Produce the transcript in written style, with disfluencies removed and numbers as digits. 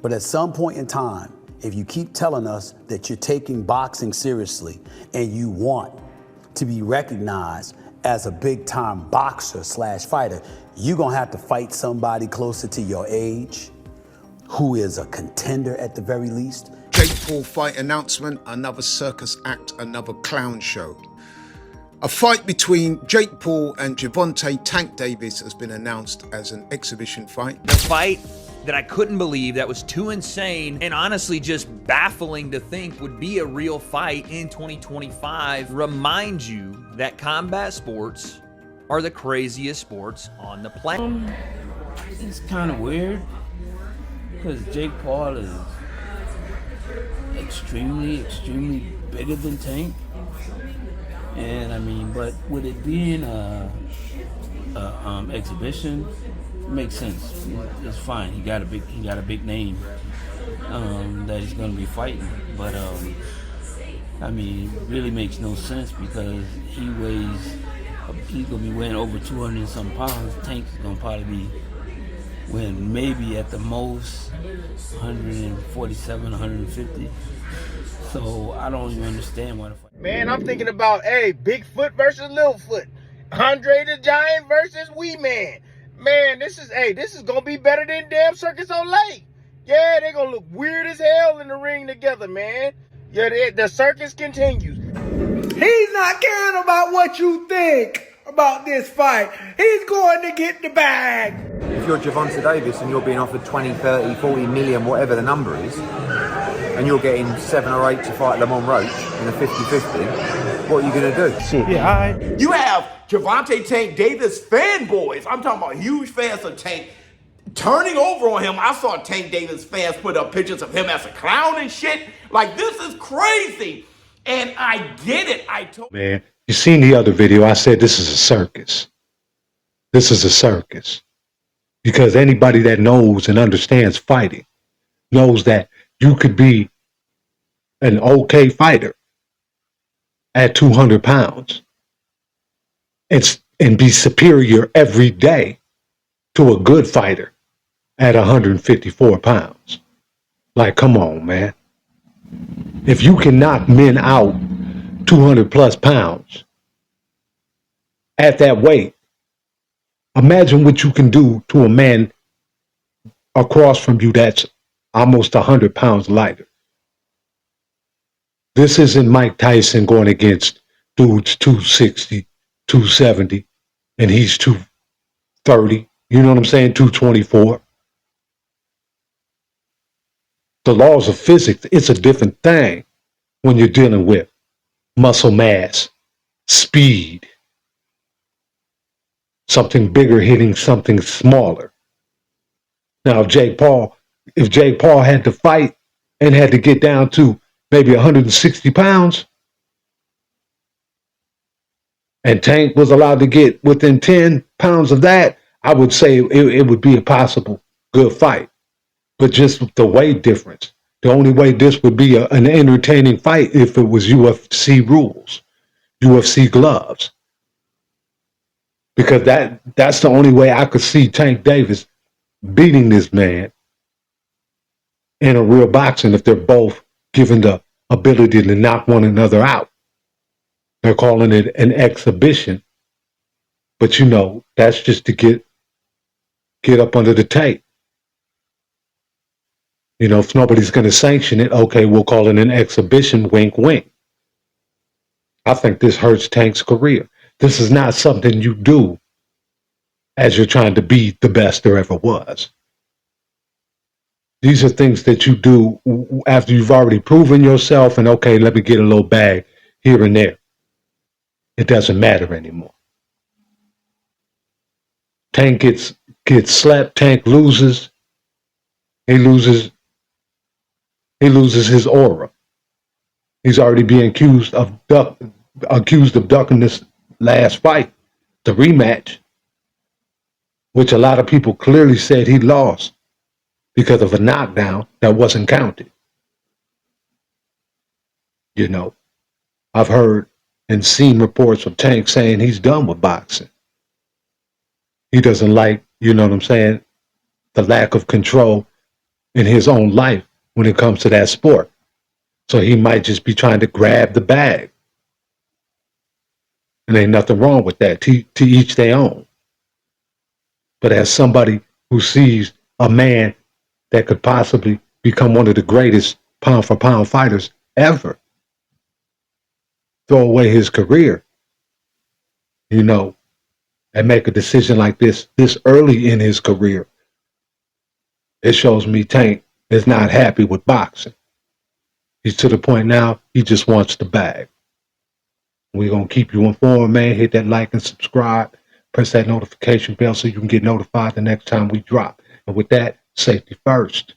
But at some point in time, if you keep telling us that you're taking boxing seriously and you want to be recognized as a big-time boxer / fighter, you're gonna have to fight somebody closer to your age, who is a contender at the very least. Jake Paul fight announcement, another circus act, another clown show. A fight between Jake Paul and Gervonta Tank Davis has been announced as an exhibition fight. The fight that I couldn't believe, that was too insane and honestly just baffling to think would be a real fight in 2025, reminds you that combat sports are the craziest sports on the planet. It's kind of weird because Jake Paul is extremely bigger than Tank, and I mean, but with it being a exhibition, it makes sense. It's fine. He got a big name that he's gonna be fighting, but I mean, it really makes no sense because he's gonna be weighing over 200 and some pounds. Tank's gonna probably be weighing maybe at the most 147, 150. So I don't even understand why the fight. Man, I'm thinking about, Bigfoot versus Littlefoot. Andre the Giant versus Wee Man. Man, this is gonna be better than damn Circus on Lake. Yeah, they're gonna look weird as hell in the ring together, man. Yeah, the circus continues. He's not caring about what you think about this fight. He's going to get the bag. If you're Gervonta Davis and you're being offered 20, 30, 40 million, whatever the number is, and you're getting 7 or 8 to fight Lamont Roach in a 50-50, what are you going to do? Shit. Yeah, You have Gervonta Tank Davis fanboys. I'm talking about huge fans of Tank turning over on him. I saw Tank Davis fans put up pictures of him as a clown and shit. Like, this is crazy. And I get it. Man, you seen the other video. I said this is a circus. This is a circus. Because anybody that knows and understands fighting knows that you could be an okay fighter at 200 pounds and be superior every day to a good fighter at 154 pounds. Like, come on, man. If you can knock men out 200 plus pounds at that weight, imagine what you can do to a man across from you that's almost 100 pounds lighter. This isn't Mike Tyson going against dudes 260, 270, and he's 230. You know what I'm saying? 224. The laws of physics, it's a different thing when you're dealing with muscle mass, speed, something bigger hitting something smaller. Now, if Jake Paul had to fight and had to get down to maybe 160 pounds, and Tank was allowed to get within 10 pounds of that, I would say it would be a possible good fight. But just the weight difference, the only way this would be an entertaining fight if it was UFC rules, UFC gloves. Because that's the only way I could see Tank Davis beating this man in a real boxing if they're both given the ability to knock one another out. They're calling it an exhibition. But you know, that's just to get up under the tape. You know, if nobody's going to sanction it, okay, we'll call it an exhibition, wink, wink. I think this hurts Tank's career. This is not something you do as you're trying to be the best there ever was. These are things that you do after you've already proven yourself and, okay, let me get a little bag here and there. It doesn't matter anymore. Tank gets slapped, Tank loses. He loses his aura. He's already being accused of ducking this last fight, the rematch, which a lot of people clearly said he lost because of a knockdown that wasn't counted. You know, I've heard and seen reports of Tank saying he's done with boxing. He doesn't like, you know what I'm saying, the lack of control in his own life when it comes to that sport. So he might just be trying to grab the bag. And ain't nothing wrong with that, to each their own. But as somebody who sees a man that could possibly become one of the greatest pound for pound fighters ever throw away his career, you know, and make a decision like this early in his career, it shows me Tank is not happy with boxing. He's to the point now, he just wants the bag. We're going to keep you informed, man. Hit that like and subscribe. Press that notification bell so you can get notified the next time we drop. And with that, safety first.